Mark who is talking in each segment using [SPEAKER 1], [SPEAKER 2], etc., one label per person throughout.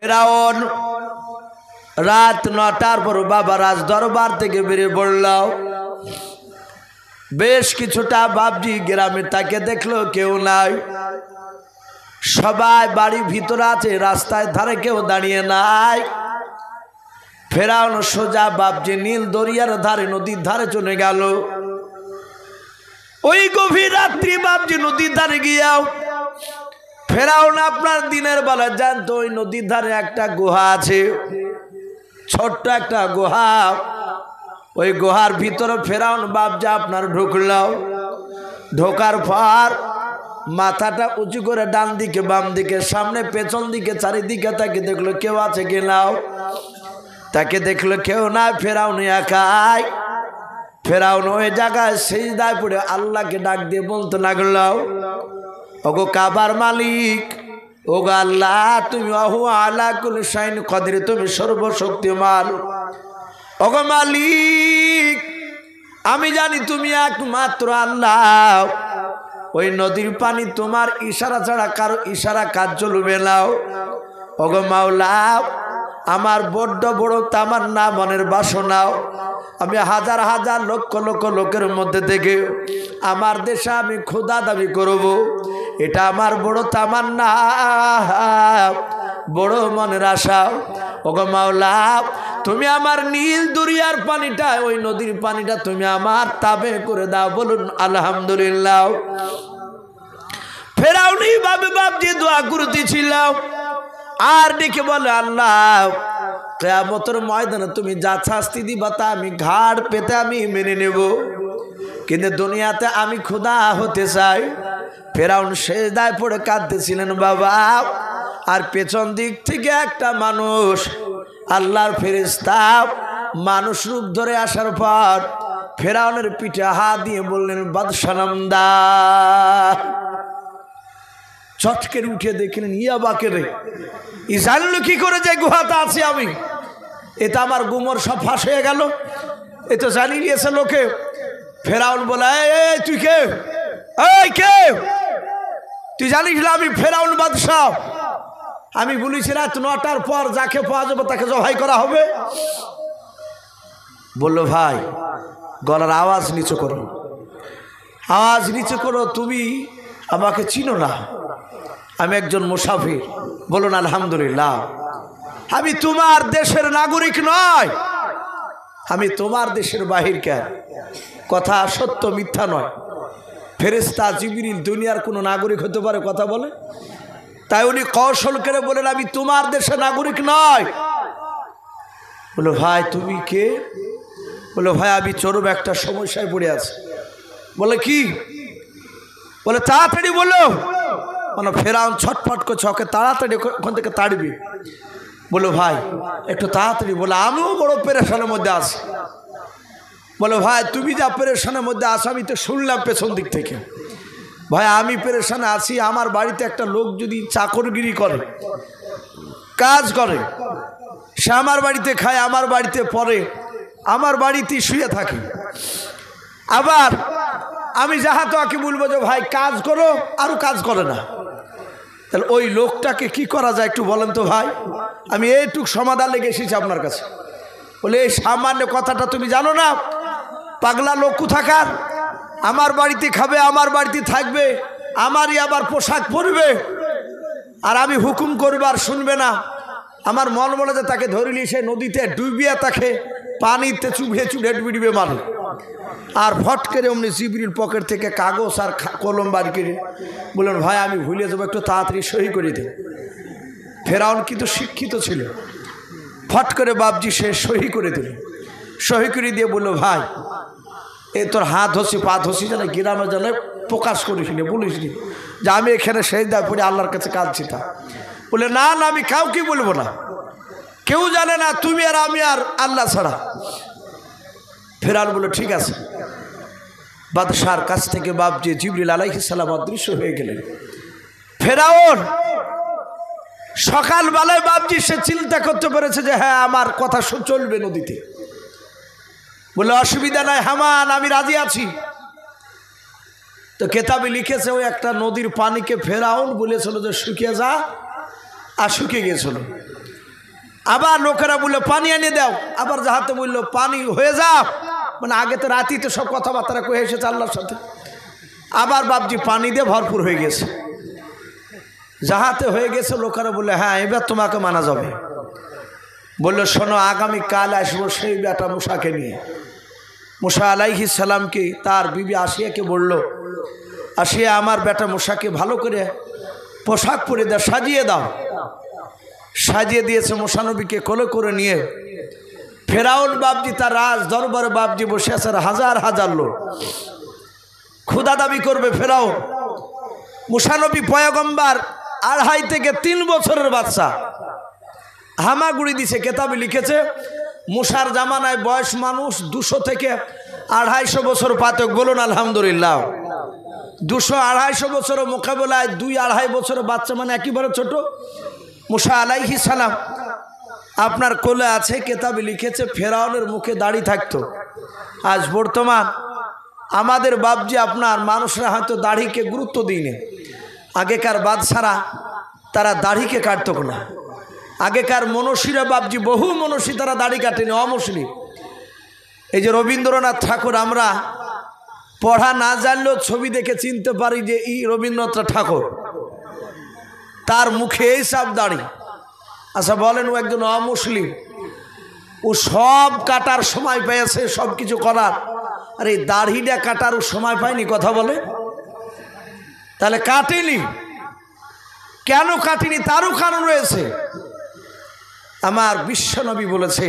[SPEAKER 1] ফেরাউন রাত ৯টার পর বাবা রাজ দরবার থেকে বেরিয়ে পড়ল। বেশ কিছুটা বাবজি গ্রামে তাকে দেখলো, কেউ নাই, সবাই বাড়ি ভিতরে আছে, রাস্তায় ধারে কেউ দাঁড়িয়ে নাই। ফেরাউন সোজা বাবজি নীল দরিয়ার ধারে, নদীর ধারে চলে গেল। ওই গভীর রাত্রি বাবজি নদীর ধারে গিয়াও ফেরাউন আপনার দিনের বেলা জানতো ওই নদীর ধারে একটা গুহা আছে, ছোট্ট একটা গুহা। ওই গুহার ভিতরে ফেরাউন বাবজা আপনার ঢুকলাও। ঢোকার পর মাথাটা উঁচু করে ডান দিকে বাম দিকে সামনে পেছন দিকে চারিদিকে তাকে দেখলো কেউ আছে কিনাও। তাকে দেখলো কেউ না, ফেরাউন একাই। ফেরাউন ওই জায়গায় সিজদায় পড়ে আল্লাহকে ডাক দিয়ে বলতে লাগলো, ওগো কাবার মালিক, ওগো আল্লাহ, তুমি ওহু আলা কুল্লি শাইইন কদির, তুমি সর্বশক্তিমান। ওগো মালিক, আমি জানি তুমি একমাত্র আল্লাহ। ওই নদীর পানি তোমার ইশারা ছাড়া কারো ইশারা কাজ চলবে না। ওগো মাওলা, আমার বড্ড বড় তামান্না, মনের বাসনাও, আমি হাজার হাজার লক্ষ লক্ষ লোকের মধ্যে থেকে আমার দেশে আমি খোদা দাবি করব, এটা আমার বড় তামান্না, বড় মনের আশা। ওগো মাওলা, তুমি আমার নীল দরিয়ার পানিটা, ওই নদীর পানিটা তুমি আমার তাবে করে দাও। বলুন আলহামদুলিল্লাহ। ফেরাউন এইভাবে বাবজি দোয়া করতেছিল আর ডেকে বলে, আল্লাহ, কিয়ামতের ময়দানে তুমি যা শাস্তি দিবা তা আমি ঘাড় পেতে আমি মেনে নেব, কিন্তু দুনিয়াতে আমি খোদা হতে চাই। ফেরাউন সেজদায় পড়ে কাঁদতেছিলেন বাবা। আর পেছন দিক থেকে একটা মানুষ, আল্লাহর ফেরেশতা, মানুষ রূপ ধরে আসার পর ফেরাউনের পিঠে হাত দিয়ে বললেন, বাদশানন্দা। চটকের উঠে দেখলেন, ইয়া বাকে রে, ই জানলো কি করে যে গুহাতে আছি আমি? এটা আমার গুমর সব ফাঁস হয়ে গেল, এ তো জানিয়ে নিয়েছে লোকে। ফেরাউন বলে, এই তুই কে? এই কে? তুই জানিস না আমি ফেরাউন বাদশাহ? আমি বলেছি রাত ৯টার পর যাকে পাওয়া যাবে তাকে জবাই করা হবে। বললো, ভাই গলার আওয়াজ নিচু করো, আওয়াজ নিচু করো, তুমি আমাকে চিনো না, আমি একজন মুসাফির। বলুন আলহামদুলিল্লাহ। আমি তোমার দেশের নাগরিক নয়, আমি তোমার দেশের বাহিরকার। কথা সত্য মিথ্যা নয়। ফেরেশতা জিবরিল দুনিয়ার কোনো নাগরিক হতে পারে কথা বলে? তাই উনি কৌশল করে বলেন, আমি তোমার দেশের নাগরিক নয়। বলো, ভাই তুমি কে? বলো, ভাই আমি চরম একটা সমস্যায় পড়ে আছি। বলে কি? বলে তাড়াতাড়ি বলো। মানে ফেরাউন ছটফট করছে, ওকে তাড়াতাড়ি ওখান থেকে তাড়বি। বলো ভাই একটু তাড়াতাড়ি। বলে আমিও বড় পেরেশানের মধ্যে আছি। বলো ভাই তুমি যা পেরেশানের মধ্যে আছো আমি তো শুনলাম পেছন দিক থেকে। ভাই আমি পেরেশানে আছি, আমার বাড়িতে একটা লোক যদি চাকরগিরি করে, কাজ করে, সে আমার বাড়িতে খায়, আমার বাড়িতে পড়ে, আমার বাড়িতেই শুয়ে থাকে। আবার আমি যাহা তোকে বলবো যে ভাই কাজ করো, আরও কাজ করে না। তাহলে ওই লোকটাকে কি করা যায় একটু বলেন তো ভাই? আমি এইটুক সমাধান লেগে এসেছি আপনার কাছে। বলে এই সামান্য কথাটা তুমি জানো না? পাগলা লোক কোথাকার, আমার বাড়িতে খাবে, আমার বাড়িতে থাকবে, আমারই আবার পোশাক পরবে, আর আমি হুকুম করবে আর শুনবে না। আমার মন বলে যে তাকে ধরিলি সে নদীতে ডুবিয়ে তাকে পানিতে চুবিয়ে চুড়ে ডুবিয়ে মানে। আর ফট করে অমনি জিবরিল পকেট থেকে কাগজ আর কলম বার করে বললেন, ভাই আমি ভুলে যাবো, একটু তাড়াতাড়ি সই করে দে। ফেরাউন কিন্তু শিক্ষিত ছিল, ফট করে বাবজি সে সহি করে দিল। সহি করে দিয়ে বললো, ভাই এ তোর হাত ধসি পা ধসি জানে গ্রামে জানে প্রকাশ করিস নি, বলিস নি যে আমি এখানে সেই দায় পড়ে আল্লাহর কাছে কাঁদছি। তা বলে না না আমি কাউকে বলবো না, কেউ জানে না, তুমি আর আমি আর আল্লাহ ছাড়া। ফেরাউন বলল ঠিক আছে। বাদশার কাছ থেকে বাবজি জিবরিল আলাইহিস সালাম অদৃশ্য হয়ে গেলেন। ফেরাউন সকালবেলায় বাবজি সে চিন্তা করতে পেরেছে যে হ্যাঁ আমার কথা চলবে নদীতে। বলে অসুবিধা নাই হামান, আমি রাজি আছি। তো কেতাবে লিখেছে ওই একটা নদীর পানিকে ফেরাউন বলেছিল যে শুকিয়ে যা, আর শুকিয়ে গিয়েছিল। আবার লোকেরা বললো পানি এনে দাও, আবার জাহাতে বললো পানি হয়ে যাও, মানে আগে তো রাতেই তো সব কথাবার্তা কয়ে এসেছে আল্লাহর সাথে। আবার বাপজি পানি দিয়ে ভরপুর হয়ে গেছে, জাহাতে হয়ে গেছে। লোকেরা বললে হ্যাঁ এবার তোমাকে মানা যাবে। বললো শোনো, আগামী কাল আসবো সেই বেটা মুসাকে নিয়ে। মুসা আলাইহিস সালামকে তার বিবি আসিয়াকে বলল, আসিয়া আমার বেটা মুসাকে ভালো করে পোশাক পরে দাও, সাজিয়ে দাও। সাজিয়ে দিয়েছে। মুসা নবীকে কোলে করে নিয়ে ফেরাউন বাপজি তার রাজ দরবারে বাপজি বসে আছে, হাজার হাজার লোক ক্ষুধা দাবি করবে ফেরাউন। মুসা নবী পয়গম্বর 2.5 থেকে 3 বছরের বাচ্চা, হামাগুড়ি দিছে। কেতাবে লিখেছে মুসার জামানায় বয়স মানুষ 200 থেকে 250 বছর পাতক। বলুন আলহামদুলিল্লাহ। 200-250 বছরের মোকাবেলায় 2-2.5 বছরের বাচ্চা মানে একেবারে ছোট। মুসা আলাইহিস সালাম আপনার কোলে আছে। কেতাবে লিখেছে ফেরাউনের মুখে দাড়ি থাকতো। আজ বর্তমান আমাদের বাপজি আপনার মানুষরা হয়তো দাড়িকে গুরুত্ব দিইনি। আগেকার বাদশারা তারা দাড়িকে কাটত না। আগেকার মনীষীরা বাপজি বহু মনীষী তারা দাড়ি কাটেনি, অমুসলিম। এই যে রবীন্দ্রনাথ ঠাকুর, আমরা পড়া না জানলেও ছবি দেখে চিনতে পারি যে এই রবীন্দ্রনাথ ঠাকুর, তার মুখে এই সব দাড়ি। আচ্ছা বলেন, ও একজন অমুসলিম, ও সব কাটার সময় পেয়েছে, সব কিছু করার, আর এই দাড়িটা কাটার ও সময় পায়নি? কথা বলে। তাহলে কাটেনি কেন? কাটেনি তারও কারণ রয়েছে। আমার বিশ্বনবী বলেছে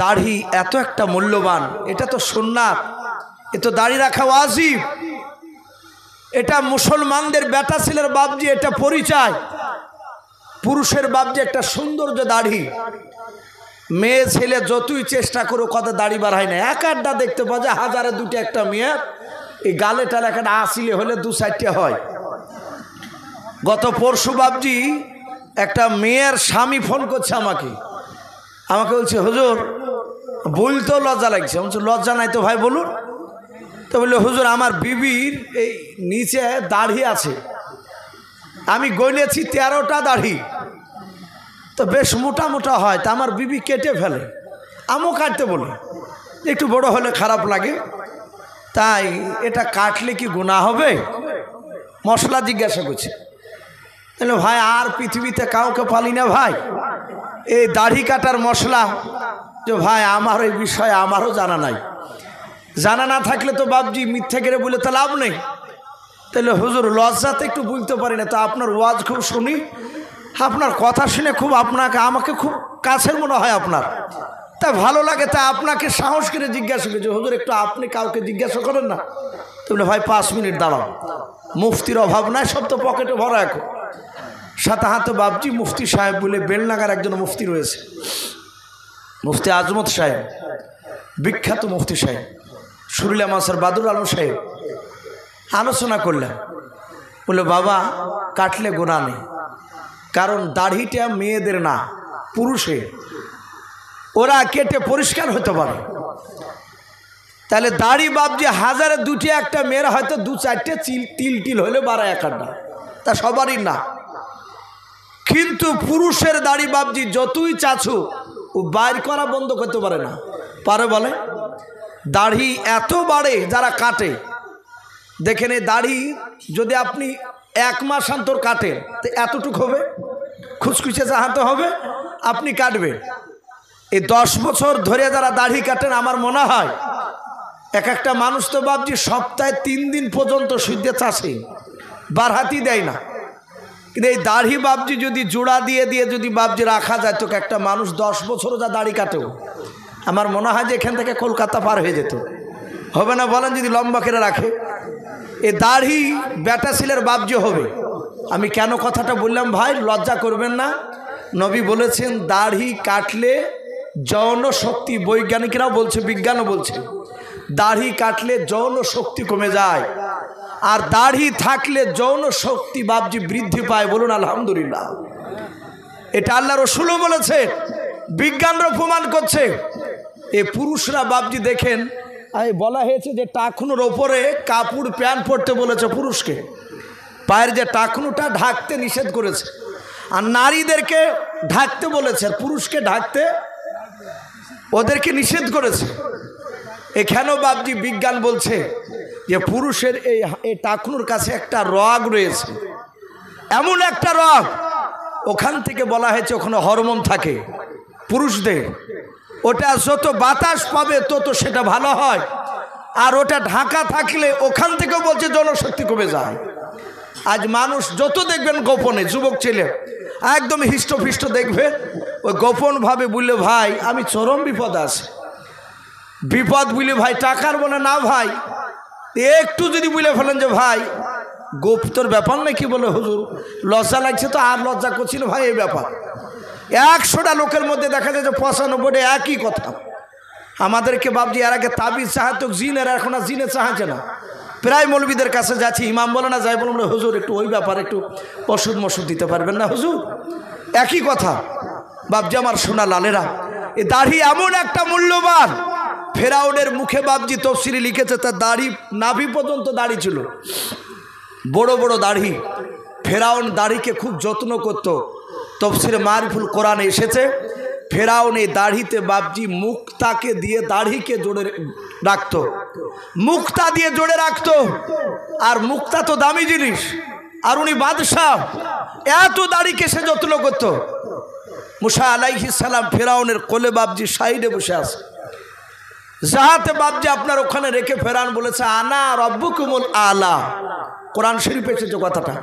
[SPEAKER 1] দাড়ি এত একটা মূল্যবান, এটা তো সুন্নাত, এ তো দাড়ি রাখা ওয়াজিব। এটা মুসলমানদের বেটা ছেলের বাপজি এটা পরিচয়। পুরুষের বাপজি একটা সৌন্দর্য দাড়ি। মেয়ে ছেলে যতই চেষ্টা করো কত দাড়ি বাড়ায় না। এক আড্ডা দেখতে পাওয়া যায় 1000-2 একটা মেয়ে এই গালে টালে একটা আসিলে হলে 2-4টে হয়। গত পরশু বাপজি একটা মেয়ের স্বামী ফোন করছে আমাকে বলছে হুজুর বলতেও লজ্জা লাগছে। বলছে লজ্জা নাই তো ভাই বলুন। তো বললো হুজুর আমার বিবির এই নিচে দাড়ি আছে, আমি গলেছি 13টা দাড়ি, তো বেশ মোটা মোটা হয়, তা আমার বিবি কেটে ফেলে, আমিও কাটতে বলি, একটু বড় হলে খারাপ লাগে, তাই এটা কাটলে কি গুনাহ হবে? মশলা জিজ্ঞাসা করছে। তাহলে ভাই আর পৃথিবীতে কাউকে পালি না ভাই এই দাড়ি কাটার মশলা। যে ভাই আমার এই বিষয়ে আমারও জানা নাই। জানা না থাকলে তো বাপজি মিথ্যে করে বলে তো লাভ নেই। তাহলে হুজুর লজ্জাতে একটু বলতে পারি না, তা আপনার ওয়াজ খুব শুনি, আপনার কথা শুনে খুব আমাকে খুব কাছের মনে হয় আপনার, তা ভালো লাগে, তা আপনাকে সাহস করে জিজ্ঞাসা করছে হুজুর একটু আপনি কাউকে জিজ্ঞাসা করেন না। তো বলে ভাই 5 মিনিট দাঁড়াও, মুফতির অভাব নাই, সব তো পকেটে ভরা। এখন সাথে হাতে বাপজি মুফতি সাহেব বলে বেলনাগার একজন মুফতি রয়েছে, মুফতি আজমত সাহেব, বিখ্যাত মুফতি সাহেব, সুরুলিয়া মাসার বাদুর আলম সাহেব। আলোচনা করলাম, বলে বাবা কাটলে গোনা নেই, কারণ দাড়িটা মেয়েদের না পুরুষের, ওরা কেটে পরিষ্কার হতে পারে। তাহলে দাড়ি বাপজি 1000-2 একটা মেয়ের হয়তো 2-4টে তিল হলে 12 আড্ডা, তা সবারই না। কিন্তু পুরুষের দাড়ি বাপজি যতই চাছু ও বাইর করা বন্ধ করতে পারে না। পারে বলে দাড়ি এত বাড়ে যারা কাটে। দেখেন এই দাড়ি যদি আপনি 1 মাস অন্তর কাটেন তো এতটুকু হবে, খুচখুচে চাহাতে হবে, আপনি কাটবেন। এই 10 বছর ধরে যারা দাড়ি কাটেন, আমার মনে হয় এক একটা মানুষ তো বাপজি সপ্তাহে 3 দিন পর্যন্ত সূর্যে চাষে বারহাতি দেয় না। কিন্তু এই দাড়ি বাপজি যদি জোড়া দিয়ে যদি বাপজি রাখা যায়, তো একটা মানুষ 10 বছরও যা দাড়ি কাটেও আমার মনে হয় যে এখান থেকে কলকাতা পার হয়ে যেত। হবে না বলেন যদি লম্বা করে রাখে? এ দাড়ি বেটা ছেলের বাপজি হবে। আমি কেন কথাটা বললাম ভাই, লজ্জা করবেন না। নবী বলেছেন দাড়ি কাটলে যৌন শক্তি, বৈজ্ঞানিকরাও বলছে, বিজ্ঞানও বলছে, দাড়ি কাটলে যৌন শক্তি কমে যায়, আর দাড়ি থাকলে যৌন শক্তি বাপজি বৃদ্ধি পায়। বলুন আলহামদুলিল্লাহ। এটা আল্লাহ রসুলও বলেছে, বিজ্ঞানরা প্রমাণ করছে। এই পুরুষরা বাপজি দেখেন, বলা হয়েছে যে টাকনুর ওপরে কাপড় প্যান্ট পরতে বলেছে পুরুষকে, পায়ের যে টাকনুটা ঢাকতে নিষেধ করেছে। আর নারীদেরকে ঢাকতে বলেছে, আর পুরুষকে ঢাকতে ওদেরকে নিষেধ করেছে। এখানেও বাবজি বিজ্ঞান বলছে যে পুরুষের এই টাকনুর কাছে একটা রগ রয়েছে, এমন একটা রগ, ওখান থেকে বলা হয়েছে ওখানে হরমোন থাকে পুরুষদের, ওটা যত বাতাস পাবে তত সেটা ভালো হয়, আর ওটা ঢাকা থাকলে ওখান থেকেও বলছে জনশক্তি কমে যায়। আজ মানুষ যত দেখবেন গোপনে, যুবক ছেলে একদম হিষ্টফিষ্ট দেখবে, ওই গোপনভাবে বললে ভাই আমি চরম বিপদ আছে, বিপদ বুঝলে ভাই টাকার বলে না ভাই, একটু যদি বুঝলে ফেলেন যে ভাই গুপ্তর ব্যাপার নাকি, বলে হুজুর লজ্জা লাগছে তো, আর লজ্জা করছি না ভাই, এই ব্যাপার 100টা লোকের মধ্যে দেখা যায় যে 95টা একই কথা। আমাদেরকে বাবজি এর আগে তাবিজ চাহাত জিনের, এখন আর জিনে চাহাচ্ছে না, প্রায় মৌলবীদের কাছে যাচ্ছি, ইমাম বলে না যাই বলুন হুজুর একটু ওই ব্যাপারে একটু ওষুধ মশুদ দিতে পারবেন না হুজুর, একই কথা। বাবজি আমার সোনা লালেরা, এ দাড়ি এমন একটা মূল্যবান, ফেরাউনের মুখে বাবজি তফসিরে লিখেছে তার দাড়ি নাভি পর্যন্ত দাড়ি ছিল, বড় বড় দাড়ি। ফেরাউন দাড়িকে খুব যত্ন করত। তফসিরে মারিফুল কোরআনে এসেছে ফেরাউন এই দাড়িতে বাবজি মুক্তাকে দিয়ে দাড়িকে জোড়ে রাখত, মুক্তা দিয়ে জোড়ে রাখত, আর মুক্তা তো দামি জিনিস, আর উনি বাদশাহ, এত দাড়িকে সে যত্ন করত। মুসা আলাইহিস সালাম ফেরাউনের কোলে বাবজি সাইডে বসে আছে, যাহাতে বাবজি আপনার ওখানে রেখে ফেরাউন বলেছে আনা রব্বুকুমুল আলা, কোরআন শরীফে এসেছে কথাটা,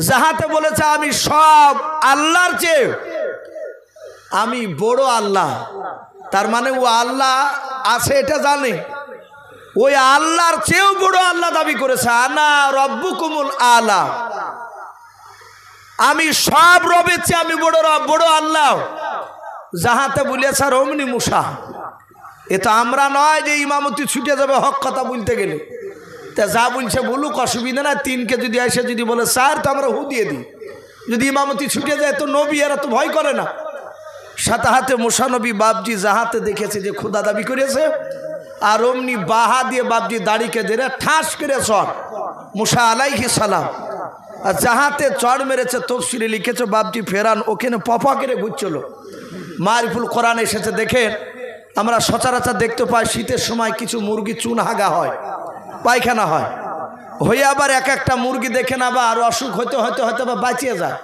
[SPEAKER 1] যাহাতে বলেছে আমি সব আল্লাহর চেয়ে আমি বড় আল্লাহ, তার মানে ও আল্লাহ আছে এটা জানে, ওই আল্লাহর চেয়েও বড় আল্লাহ দাবি করেছে, আনা রব্বুকুমুল আলা, আমি সব রবের চেয়ে আমি বড় রব, বড় আল্লাহ, যাহাতে বলেছে রমনি মুসা। এ তো আমরা নয় যে ইমামতি ছুটে যাবে হক কথা বলতে গেলে, তা যা বলছে বলুক, অসুবিধা না, 3কে যদি এসে যদি বলে 4 তো আমরা হু দিয়ে দিই, যদি ইমামতি ছুটে যায় তো নবী এরা তো ভয় করে না। সাথে হাতে মুসা নবী বাবজি যাহাতে দেখেছে যে খোদা দাবি করেছে, আর অমনি বাহা দিয়ে বাবজি দাড়িকে ধরে ঠাস করে চড় মুসা আলাইহিস সালাম, আর যাহাতে চড় মেরেছে তফসিরে লিখেছে বাবজি ফেরান ওখানে পপা করে ঘুরছিল। মারিফুল কোরআন এসেছে দেখেন, আমরা সচরাচর দেখতে পাই শীতের সময় কিছু মুরগি চুন হাগা হয়, পায়খানা হয়, হয়ে আবার এক একটা মুরগি দেখেন আবার অসুখ হইতে হয়তো হয়তো বা বাঁচিয়ে যায়,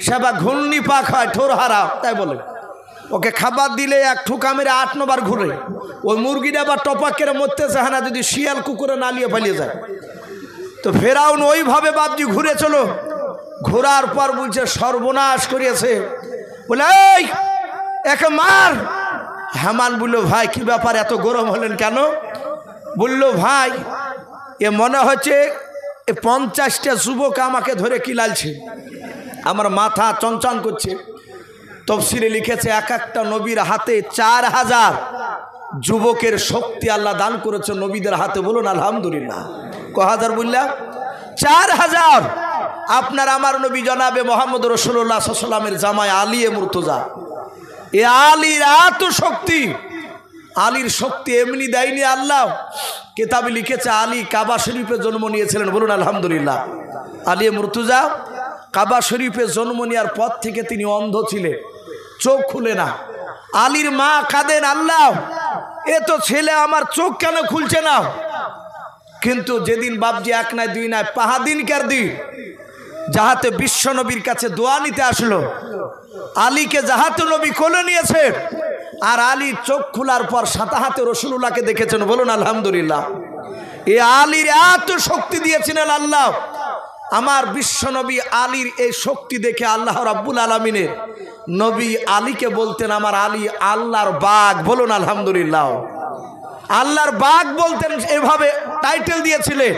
[SPEAKER 1] সে আবার ঘূর্ণি পাক হয়, ঠোর হারা তাই বলে, ওকে খাবার দিলে এক ঠুকা মেরে 8-9 বার ঘুরে, ওই মুরগিটা আবার টপাক করে মরতে চায় না, যদি শিয়াল কুকুরে নালিয়ে পালিয়ে যায়। তো ফেরাউন ওইভাবে বাবজি ঘুরে চলো, ঘোরার পর বলছে সর্বনাশ করিয়েছে, বলে এই একে মার। হামান বলল ভাই কি ব্যাপার এত গরম হলেন কেন? বলল ভাই এ মনে হচ্ছে এ 50টা যুবক আমাকে ধরে কিলালছে, আমার মাথা চঞ্চন করছে। তফসিরে লিখেছে এক একটা নবীর হাতে 4000 যুবকের শক্তি আল্লাহ দান করেছে নবীদের হাতে, বলুন আলহামদুলিল্লাহ। কহাজার বললাম 4000। আপনার আমার নবী জনাবে মোহাম্মদ রাসূলুল্লাহ সাল্লাল্লাহু আলাইহি ওয়াসাল্লামের জামাই আলী মুর্তজা, এ আলীর এত শক্তি, আলীর শক্তি এমনি দেয়নি আল্লাহ। কিতাবে লিখেছে আলী কাবা শরীফে জন্ম নিয়েছিলেন, বলুন আলহামদুলিল্লাহ। আলী মুর্তজা কাবা শরীফে জন্ম নেওয়ার পর থেকে তিনি অন্ধ ছিলেন, চোখ খুলে না। আলীর মা কাঁদেন, আল্লাহ এ তো ছেলে আমার চোখ কেন খুলছে না? কিন্তু যেদিন বাবজি 1 নয় 2 নয় 5 দিনকার দিন যাহাতে বিশ্ব নবীর কাছে দোয়া নিতে আসলো, আলীকে যাহাতে নবী কোলে নিয়েছে, আর আলী চোখ খোলার পর সাথে হাতে রাসূলুল্লাহকে দেখেছেন, বলুন আলহামদুলিল্লাহ। এ আলীর এত শক্তি দিয়েছিলেন আল্লাহ। আমার বিশ্ব নবী আলীর এই শক্তি দেখে আল্লাহ রাব্বুল আলামিনের নবী আলীকে বলতেন আমার আলী আল্লাহর বাগ, বলুন আলহামদুলিল্লাহ। আল্লাহর বাগ বলতেন, এভাবে টাইটেল দিয়েছিলেন।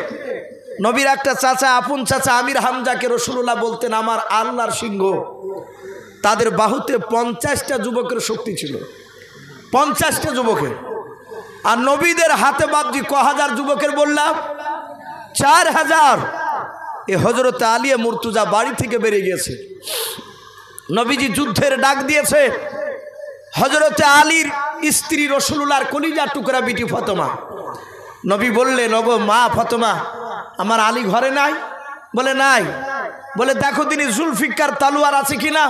[SPEAKER 1] নবীর একটা চাচা, আপন চাচা আমির হামজাকে রাসূলুল্লাহ বলতেন আমার আল্লাহর সিংহ। তাদের বাহুতে 50টা যুবকের শক্তি ছিল, 50টা যুবকের। আর নবীদের হাতে বাবজি কহাজার যুবকের বললাম 4000। এ হযরত আলী মুর্তজা বাড়ি থেকে বেরিয়ে গেছে, নবীজি যুদ্ধের ডাক দিয়েছে। হযরত আলীর স্ত্রী রাসূলুল্লাহর কলিজার টুকরা বিটি ফাতেমা, নবী বললেন ওগো মা ফাতেমা, আমার আলী ঘরে নাই? বলে নাই। বলে দেখো তিনি জুলফিকার তালোয়ার আছে কিনা।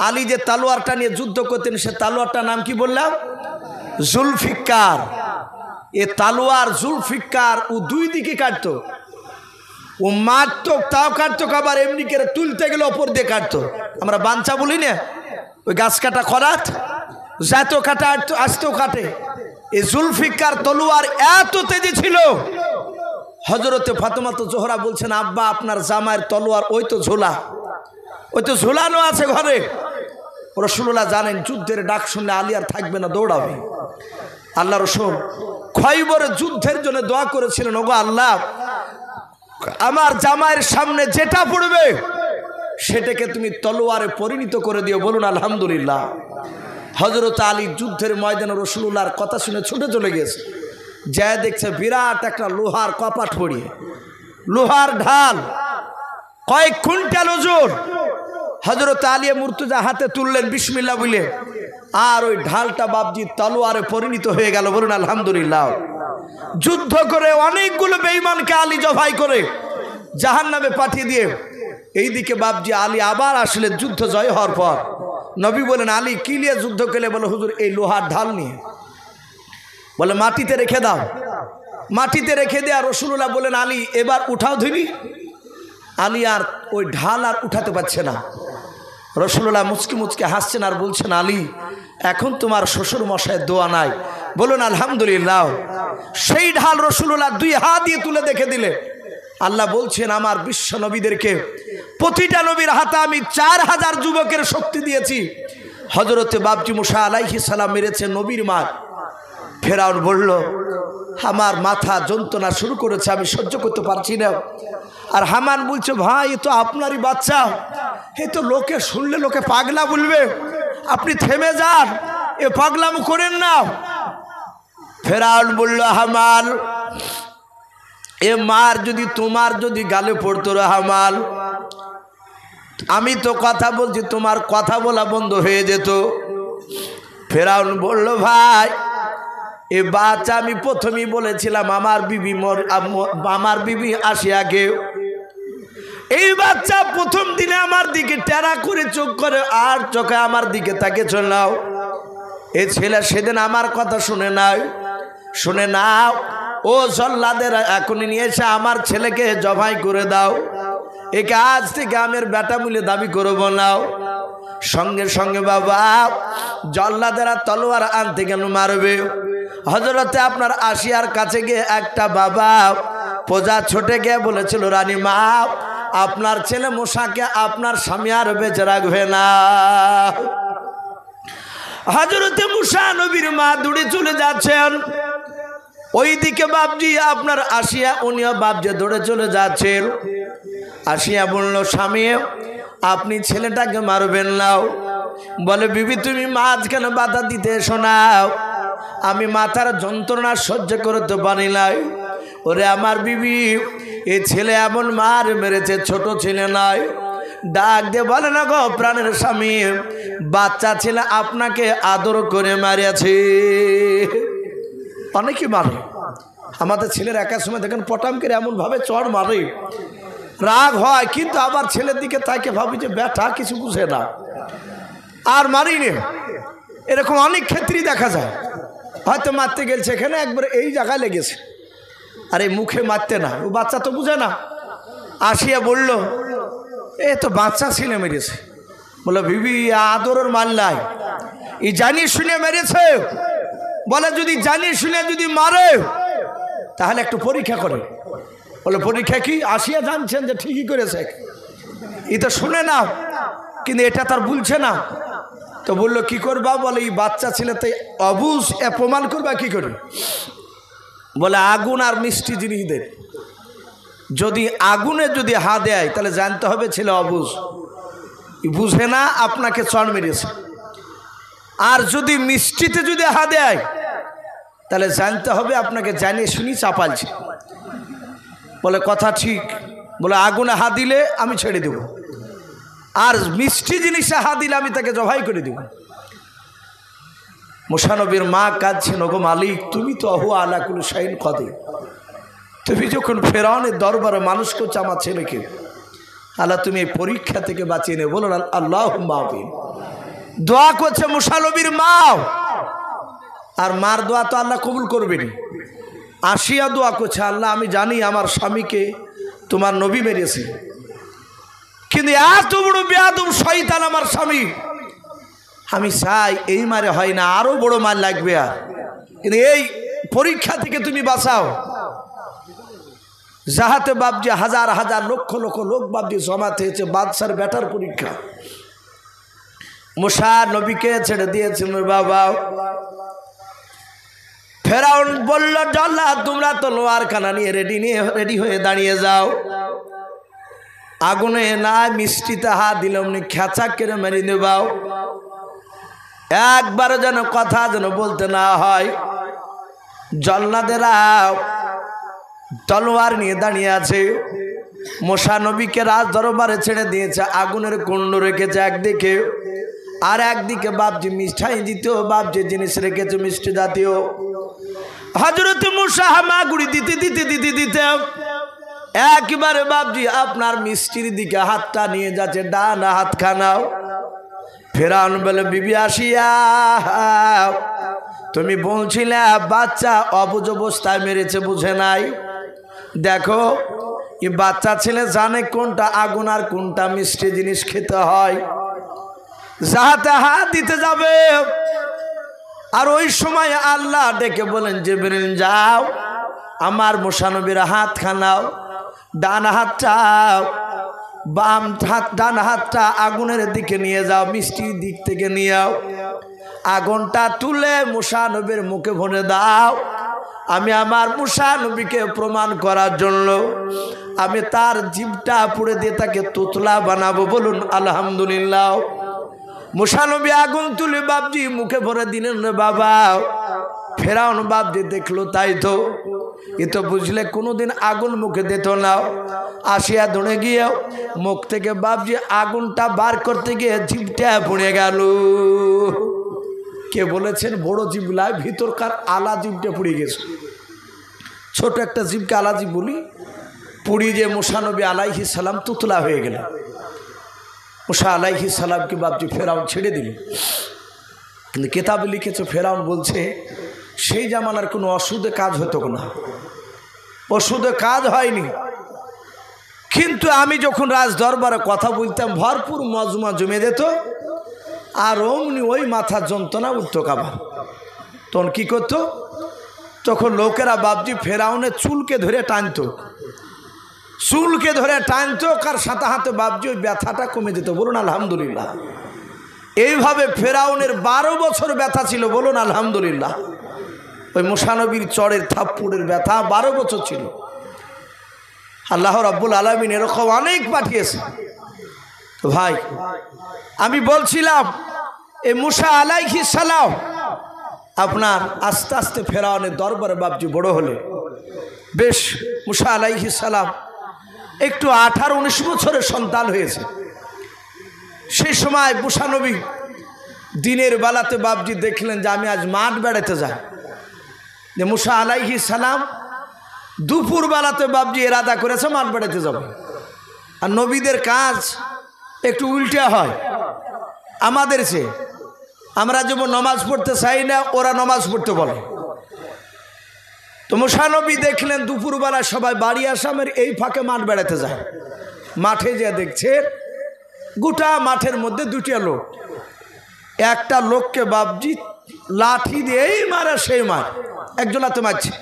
[SPEAKER 1] আলী যে তালোয়ারটা নিয়ে যুদ্ধ করতেন সে তালোয়ারটার নাম কি বললাম? জুলফিকার। এ তালোয়ার জুলফিকার ও দুই দিকে কাটতো, ও মারতো তাও কাটতো, আবার এমনি করে তুলতে গেলে ওপর দিয়ে কাটতো। আমরা বাঞ্চা বলি না, ওই গাছ কাটা খরাত, যাতেও কাটা আসতেও কাটে। এই জুলফিকার তলোয়ার এত তেজে ছিল, হজরতে ফাতেমা তো জোহরা বলছেন আব্বা আপনার জামাইয়ের তলোয়ার ওই তো ঝোলা, ওই তো ঝোলানো আছে ঘরে। রাসূলুল্লাহ জানেন যুদ্ধের ডাক শুনলে আলী আর থাকবে না, দৌড়াবে। আল্লাহ রাসূল খয়বরের যুদ্ধের জন্য দোয়া করেছিলেন, ওগো আল্লাহ আমার জামাইয়ের সামনে যেটা পড়বে সেটাকে তুমি তলোয়ারে পরিণত করে দিও। বলুন আলহামদুলিল্লাহ। হযরত আলী যুদ্ধের ময়দানে রাসূলুল্লাহর কথা শুনে ছুটে চলে গেছে, যা দেখছে বিরাট একটা লোহার কপাট পড়িয়ে, লোহার ঢাল কয়েক কুইন্টাল ওজন। হযরত আলী মুর্তজা হাতে তুললেন বিসমিল্লাহ বলে, আর ওই ঢালটা বাপজি তলোয়ারে পরিণত হয়ে গেল। বলুন আলহামদুলিল্লাহ। যুদ্ধ করে অনেকগুলো বেঈমানকে আলী জবাই করে জাহান্নামে পাঠিয়ে দিয়ে এইদিকে বাপজি আলী আবার আসলে যুদ্ধ জয় হওয়ার পর নবী বলেন আলী কি নিয়ে যুদ্ধ করলে? বলে হুজুর এই লোহার ঢাল নিয়ে। বলে মাটিতে রেখে দাও। মাটিতে রেখে দেয়া রাসূলুল্লাহ বলেন আলী এবার উঠাও ধরি। আলী আর ওই ঢাল আর উঠাতে পারছে না। রাসূলুল্লাহ মুচকি মুচকি হাসছেন আর বলছেন আলী এখন তোমার শ্বশুর মশায়ের দোয়া নাই। বলুন আলহামদুলিল্লাহ। সেই ঢাল রাসূলুল্লাহ দুই হাত দিয়ে তুলে দেখে দিলে। আল্লাহ বলছেন আমার বিশ্ব নবীদেরকে প্রতিটা নবীর হাতে আমি 4000 যুবকের শক্তি দিয়েছি। হযরতে বাপজি মুসা আলাইহিস সালাম মেরেছে নবীর মা। ফেরাউন বলল আমার মাথা যন্ত্রণা শুরু করেছে, আমি সহ্য করতে পারছি না। আর হামান বলছে ভাই এ তো আপনারই বাচ্চা, এ তো লোকে শুনলে লোকে পাগলা বলবে, আপনি থেমে যান, এ পাগলামো করেন না। ফেরাউন বলল হামান এ মার যদি তোমার যদি গালে পড়তো রে হামান, আমি তো কথা বলছি তোমার কথা বলা বন্ধ হয়ে যেত। ফেরাউন বলল ভাই এ বাচ্চা আমি প্রথমেই বলেছিলাম আমার বিবি আসিয়াকে, এই বাচ্চা প্রথম দিনে আমার দিকে টেরা করে চোখ করে আর চোখে আমার দিকে তাকে চলাও। এই ছেলে সেদিন আমার কথা শুনে নাই, শুনে নাও ও জল্লাদের এখনই নিয়ে এসে আমার ছেলেকে জবাই করে দাও, একে আজ থেকে আমের বেটা বলে দাবি করবো নাও। সঙ্গে সঙ্গে বাবা জল্লাদেরা তলোয়ার আনতে গেল মারবে। হযরতে আপনার আসিয়ার কাছে গিয়ে একটা বাবা প্রজা ছোটে গিয়ে বলেছিল রানী মা আপনার ছেলে মুসাকে আপনার স্বামী আর বেঁচে রাখবে না। হযরতে মুসা নবীর মা দৌড়ে চলে যাচ্ছেন, ওইদিকে বাপজি আপনার আসিয়া উনিও বাপজি দৌড়ে চলে যাচ্ছেন। আসিয়া বলল স্বামী আপনি ছেলেটাকে মারবেন না। বলে বিবি তুমি মাঝখানে বাধা দিতে শোনাও, আমি মাথার যন্ত্রণা সহ্য করতে পারি নাই। ওরে আমার বিবি এ ছেলে এমন মার মেরেছে, ছোট ছেলে নয়। ডাক দিয়ে বলে না গো প্রাণের স্বামী বাচ্চা ছেলে আপনাকে আদর করে মারিয়াছে। অনেকে মারে, আমাদের ছেলের একা সময় দেখেন পটাম করে এমনভাবে চড় মারে, রাগ হয়, কিন্তু আবার ছেলের দিকে তাকে ভাবি যে ব্যাটা কিছু বুঝে না আর মারিনি। এরকম অনেক ক্ষেত্রেই দেখা যায়, হয়তো মারতে গেছে এখানে একবারে এই জায়গায় লেগেছে, আর এই মুখে মারতে না, ও বাচ্চা তো বুঝে না। আসিয়া বলল এ তো বাচ্চা ছেলে মেরেছে। বলে বিবি আদরের মাল নাই, এই জানিয়ে শুনে মেরেছে। বলে যদি জানিয়ে শুনে যদি মারে তাহলে একটু পরীক্ষা করে। বলে পরীক্ষা কি? আসিয়া জানছেন যে ঠিকই করেছে, এই তো শুনে না, কিন্তু এটা তার বলছে না। তো বললো কি করবা? বলে এই বাচ্চা ছেলে তাই অবুঝ, প্রমাণ করবা কি করে? বলে আগুন আর মিষ্টি জিনিস দেন, যদি আগুনে যদি হা দেয় তাহলে জানতে হবে ছেলে অবুঝ, বুঝে না, আপনাকে চড় মেরেছে। আর যদি মিষ্টিতে যদি হা দেয় তাহলে জানতে হবে আপনাকে জানিয়ে শুনি চাপালছে। বলে কথা ঠিক। বলে আগুনে হা দিলে আমি ছেড়ে দেব, আর মিষ্টি জিনিসে হা দিলে আমি তাকে জবাই করে দেব। মুসা নবীর মা কাঁদছেন, ওগো মালিক তুমি তো আহু আলা কুল শাইন কদে, তুমি যখন ফেরাউনের দরবারে মানুষ করছো আমার ছেলেকে, আল্লাহ তুমি এই পরীক্ষা থেকে বাঁচিয়ে নে, বলুন আল্লাহুম্মা আমিন। দোয়া করছে মুসা নবীর মা, আর মার দোয়া তো আল্লাহ কবুল করবেনি। আসিয়া দোয়া করছে, আল্লাহ আমি জানি আমার স্বামীকে তোমার নবী মেরেছে, কিন্তু এত বড় বেয়াদব শয়তান আমার স্বামী, আমি চাই এই মারে হয় না, আরো বড় মার লাগবে, আর কিন্তু এই পরীক্ষা থেকে তুমি বাঁচাও। যাহাতে বাপজি হাজার হাজার লক্ষ লক্ষ লোক বাপজি জমাতে হয়েছে, বাদশার বেটার পরীক্ষা। মুসা নবীকে ছেড়ে দিয়েছেন বাবা। ফেরাউন বলল, জল্লাদ তোমরা তো লোহার খানা নিয়ে রেডি হয়ে দাঁড়িয়ে যাও। আগুনে না মিষ্টিতে হাত দিলাম নি, খেঁচা কেড়ে মেরে দেবাও, একবারও যেন কথা যেন বলতে না হয়। জল্লাদেরা তলোয়ার নিয়ে দাঁড়িয়ে আছে। মুসা নবীকে রাজ দরবারে ছেড়ে দিয়েছে, আগুনের কুণ্ড রেখেছে একদিকে, আর একদিকে বাপজি মিষ্টাই দ্বিতীয় বাপজি জিনিস রেখেছে মিষ্টি জাতীয়। হযরত মুসা হামাগুড়ি দিতে দিতে দিতে দিতে একবারে বাপজি আপনার মিষ্টির দিকে হাতটা নিয়ে যাচ্ছে, ডান হাত খানাও। ফেরাউন বলে, বিবি আসিয়া তুমি বলছিলে বাচ্চা অবুঝ অবস্থায় মেরেছে, বুঝে নাই, দেখো এই বাচ্চা ছেলে জানে কোনটা আগুন আর কোনটা মিষ্টি জিনিস খেতে হয়। যাহাতে হাত দিতে যাবে, আর ওই সময় আল্লাহ ডেকে বলেন, জিবরিল যাও আমার মুসা নবীর হাত খানাও, ডান হাতটা বাম হাত, ডান হাতটা আগুনের দিকে নিয়ে যাও, মিষ্টির দিক থেকে নিয়ে যাও, আগুনটা তুলে মুসা নবীর মুখে ভরে দাও। আমি আমার মুসা নবীকে প্রমাণ করার জন্য আমি তার জিভটা পুড়ে দিয়ে তাকে তুতলা বানাবো, বলুন আলহামদুলিল্লাহ। মুসা নবী আগুন তুলে বাপজি মুখে ভরে দিলেন রে বাবা। ফেরাউন বাপজি দেখলো, তাই তো এ তো বুঝলে কোনোদিন আগুন মুখে দিত না। আসিয়া ধরে গিয়ে মুখ থেকে বাপজি আগুনটা বার করতে গিয়ে জিভটা পুড়ে গেল। কে বলেছেন বড় জিভলায় ভিতরকার আলা জিভটা পুড়ে গেছে, ছোট একটা জিভকে আলা জিভ বলি, পুড়ি যে মুসা নবী আলাইহিস সালাম তুতলা হয়ে গেল। মুসা আলাইহিস সালামকে বাপজি ফেরাউন ছেড়ে দিল। কিন্তু কেতাবে লিখেছে ফেরাউন বলছে সেই জামানার কোনো ওষুধে কাজ হতো না, ওষুধে কাজ হয়নি। কিন্তু আমি যখন রাজ দরবারে কথা বলতাম ভরপুর মজমা জমে যেত, আর অমনি ওই মাথার যন্ত্রণা উঠতো কাবা। তখন কী করতো, তখন লোকেরা বাপজি ফেরাউনের চুলকে ধরে টানতো, চুলকে ধরে টানতো, কার সাথে হাতে বাপজি ওই ব্যথাটা কমে যেত, বলুন আলহামদুলিল্লাহ। এইভাবে ফেরাউনের 12 বছর ব্যথা ছিল, বলুন আলহামদুলিল্লাহ। ওই মুসা নবীর চড়ের থাপ্পড়ের ব্যথা 12 বছর ছিল। আল্লাহ রাব্বুল আলামিন এরকম অনেক পাঠিয়েছে। তো ভাই আমি বলছিলাম এই মুসা আলাইহিস সালাম আপনার আস্তে আস্তে ফেরাউনের দরবারে বাপজি বড় হলে, বেশ মুসা আলাইহিস সালাম একটু 18-19 বছরের সন্তান হয়েছে। সেই সময় মুসা নবী দিনের বেলাতে বাপজি দেখলেন যে আমি আজ মাঠ বেড়াতে যাই, যে মুসা আলাইহিস সালাম দুপুর বেলাতে বাপজি এরাদা করেছে মাঠ বেড়াতে যাবে। আর নবীদের কাজ একটু উল্টে হয় আমাদের চেয়ে। আমরা যেমন নমাজ পড়তে চাই না, ওরা নমাজ পড়তে বলে। তো মুসা নবী দেখলেন দুপুরবেলা সবাই বাড়ি আসামের এই ফাঁকে মাঠ বেড়াতে যায়। মাঠে যে দেখছে গোটা মাঠের মধ্যে 2টা লোক, একটা লোককে বাপজি লাঠি দিয়েই মারা, সেই মার একজন হাতে মারছে।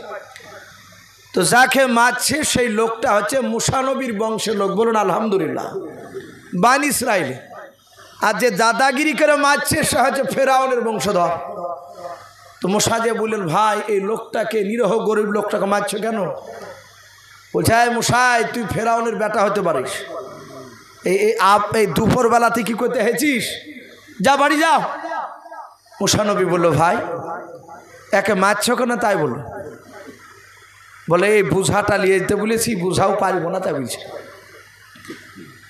[SPEAKER 1] তো যাকে মারছে সেই লোকটা হচ্ছে মুসা নবীর বংশের লোক, বলুন আলহামদুলিল্লাহ, বানি ইসরাইলে। আর যে দাদাগিরি করে মারছে সে হচ্ছে ফেরাউনের বংশধর। তো মুসা যে বললেন, ভাই এই লোকটাকে, নিরহ গরিব লোকটাকে মারছো কেন? বলছে, মুসাই তুই ফেরাউনের বেটা হতে পারিস, এই দুপুরবেলাতে কি করতে হেছিস, যা বাড়ি যাও। মুসা নবী বললো, ভাই একে মারছো কেন? তাই বললো, বলে এই বুঝাটা নিয়ে যেতে বলেছি, বুঝাও পারবো না, তাই বলছে।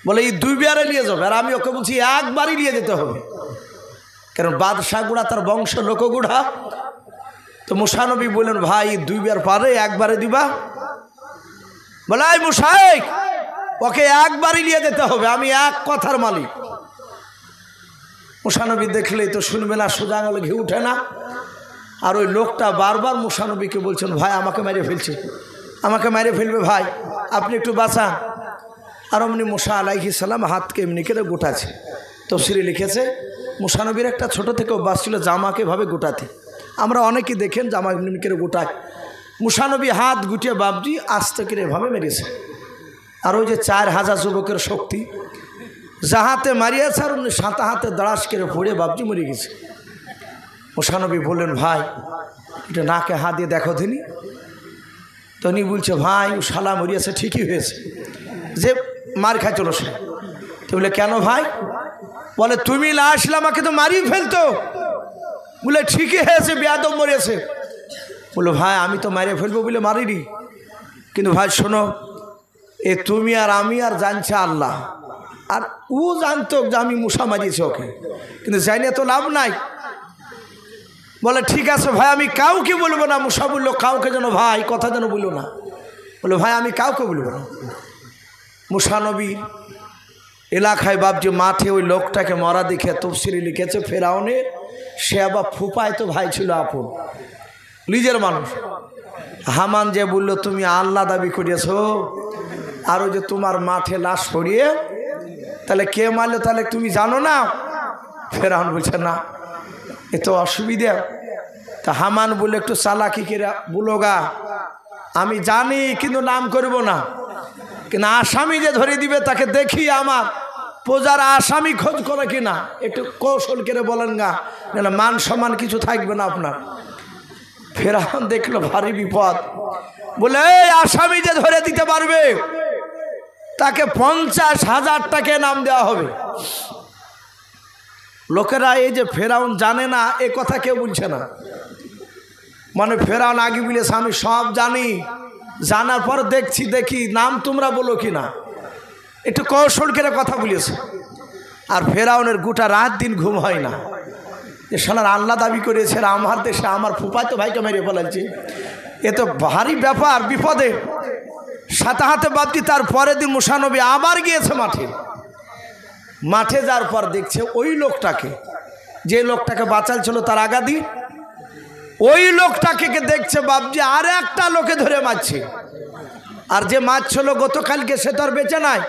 [SPEAKER 1] বলে এই 2 বারে নিয়ে যাবে, আর আমি ওকে বলছি একবারই নিয়ে যেতে হবে, কারণ বাদশাহ গুড়া তার বংশ লোকগুড়া। তো মুসা নবী বললেন, ভাই 2 বার পারে, একবারে দিবা? বলে এই মুসাই, ওকে একবারই নিয়ে যেতে হবে, আমি এক কথার মালিক। মুসানবী দেখলেই তো শুনবে না, সোজা আঙুলে ঘি উঠে না। আর ওই লোকটা বারবার মুসানবীকে বলছেন, ভাই আমাকে মেরে ফেলছে, আমাকে মেরে ফেলবে ভাই, আপনি একটু বাঁচান। আর অমনি মুসা আলাইহিস সালাম হাতকে এমনি করে গোটাছে। তফসিরে লিখেছে মুসানবীর একটা ছোট থেকে অভ্যাস ছিল জামাকে এভাবে গোটাতে। আমরা অনেকে দেখেন জামা এমনি করে গোটায়। মুসানবী হাত গুটিয়ে বাবজি আস্তে করে এভাবে মেরেছে। আর ওই যে 4000 যুবকের শক্তি, যাহাতে মারিয়েছে আর উনি সাঁতা হাতে দাঁড়াস করে পড়ে বাবজি মরে গেছে। মুসানবী বললেন, ভাই এটা নাকে হাত দিয়ে দেখো দিনি। তো উনি বলছে, ভাই ও শালা মরিয়েছে, ঠিকই হয়েছে যে মার খাই চলো সে। তো বলে, কেন ভাই? বলে, তুমি না আসলে আমাকে তো মারিয়ে ফেলতো। বলে, ঠিকই হয়েছে, বেয়াদব মরিয়েছে। বললো, ভাই আমি তো মারিয়ে ফেলবো বলে মারিনি, কিন্তু ভাই শোনো, এ তুমি আর আমি আর জানছে আল্লাহ, আর ও জানতো যে আমি মুসা মারিয়েছি ওকে, কিন্তু জানিয়ে তো লাভ নাই। বলে, ঠিক আছে ভাই আমি কাউকে বলবো না। মুসা বললো, কাউকে যেন ভাই কথা যেন বললো না। বললো, ভাই আমি কাউকে বলবো না। মুসানবীর এলাকায় বাবজি মাঠে ওই লোকটাকে মরা দেখে তফসিরে লিখেছে ফেরাউনের সে আবার ফুপায় তো ভাই ছিল আপন, নিজের মানুষ। হামান যে বলল, তুমি আল্লাহ দাবি করিয়েছ, আর ওই যে তোমার মাঠে লাশ পড়িয়ে, তাহলে কে মারলো তাহলে তুমি জানো না? ফেরাউন বলছে, না, এ তো অসুবিধা। তা হামান বলে, একটু চালাকি করে বলোগা, আমি জানি কিন্তু নাম করব না, কিন্তু আসামি যে ধরে দিবে তাকে দেখি আমার প্রজার আসামি খোঁজ করে কিনা, একটু কৌশল করে বলেন গা, না মান সম্মান কিছু থাকবে না আপনার। ফেরাউন দেখলো ভারী বিপদ, বলে, এই আসামি যে ধরে দিতে পারবে তাকে 50,000 টাকা নাম দেওয়া হবে। লোকেরা এই যে ফেরাউন জানে না এ কথা কেউ বলছে না, মানে ফেরাউন আগে বলেছে আমি সব জানি, জানার পর দেখি নাম তোমরা বলো কি না, একটু কৌশল করে কথা বলেছে। আর ফেরাউনের গোটা রাত দিন ঘুম হয় না, যে শালার আল্লাহ দাবি করেছে আমার দেশে আমার ফুফাতো ভাইকে মেরে ফেলাচ্ছে, এ তো ভারী ব্যাপার, বিপদে। সাথে হাতে বাপটি তার পরের দিন মুসানবী আবার গিয়েছে মাঠে যাওয়ার পর দেখছে ওই লোকটাকে, যে লোকটাকে বাঁচাল ছিল তার আগাদি, ওই লোকটাকে দেখছে বাপজি আর একটা লোকে ধরে মারছে। আর যে মারছিল গতকালকে সে তো আর বেঁচে নাই।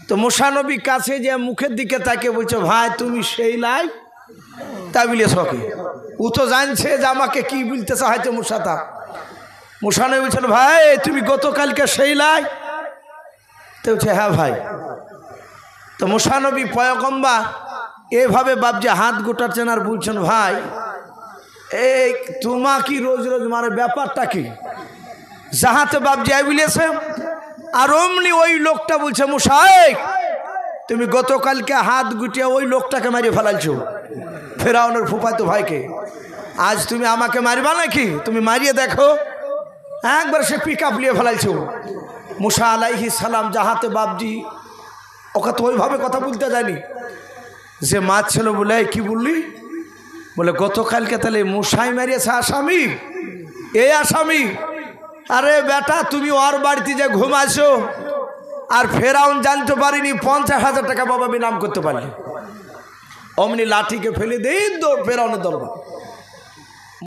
[SPEAKER 1] তো মুসানবী কাছে যে মুখের দিকে তাকে বলছে, ভাই তুমি সেই লাই? তাই বলে সকে ও তো জানছে যে আমাকে কি বলতেছে হয়তো মুসাতা। মুসানবী বলছেন, ভাই তুমি গতকালকে সেই লাই? তো বলছে, হ্যাঁ ভাই। তো মুসানবী পয়গম্বর এভাবে বাপজি হাত গোটাচ্ছেন আর বলছেন, ভাই এই তোমাকে রোজ রোজ মারে ব্যাপারটা কি? যাহাতে বাপজি আই বলেছে। আর অমনি ওই লোকটা বলছে, মুসা তুমি গতকালকে হাত গুটিয়ে ওই লোকটাকে মারিয়ে ফেলাইছো, ফেরাউনের ফুফাতো ভাইকে, আজ তুমি আমাকে মারবা নাকি? তুমি মারিয়ে দেখো। একবার সে পিক আপ নিয়ে ফেলাইছো। মুসা আলাইহিস সালাম যাহাতে বাপজি ওকে তো ওইভাবে কথা বলতে জানি, যে মাছ ছিল বলে, কি বললি? বলে, গতকালকে তাহলে মুসাই মারিয়েছে আসামি, এই আসামি। আরে বেটা তুমি ওর বাড়িতে যে ঘুমাইছো, আর ফেরাউন জানতে পারিনি 50,000 টাকা বাবা বিনাম করতে পারলি। অমনি লাঠিকে ফেলে দেই দৌড় ফেরাউনের দরবার।